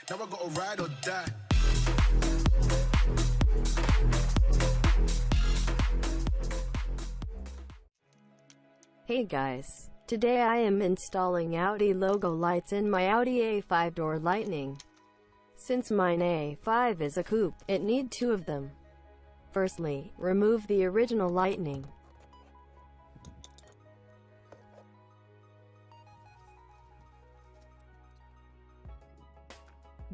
Now I gotta ride or die. Hey guys, today I am installing Audi logo lights in my Audi A5 door Lightning. Since mine A5 is a coupe, it need two of them. Firstly, remove the original Lightning.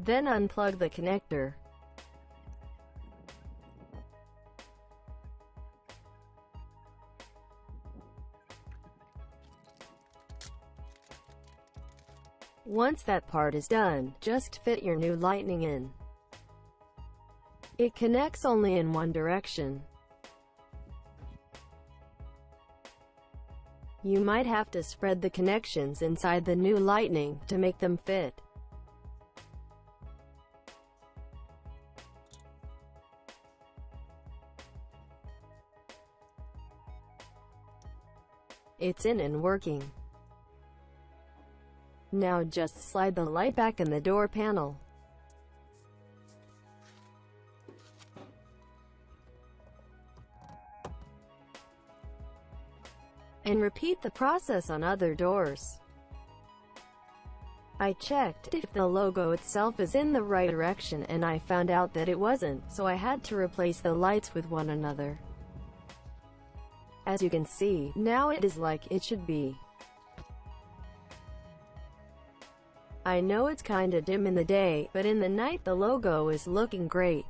Then unplug the connector. Once that part is done, just fit your new Lightning in. It connects only in one direction. You might have to spread the connections inside the new Lightning to make them fit. It's in and working. Now just slide the light back in the door panel. And repeat the process on other doors. I checked if the logo itself is in the right direction and I found out that it wasn't, so I had to replace the lights with one another. As you can see, now it is like it should be. I know it's kinda dim in the day, but in the night the logo is looking great.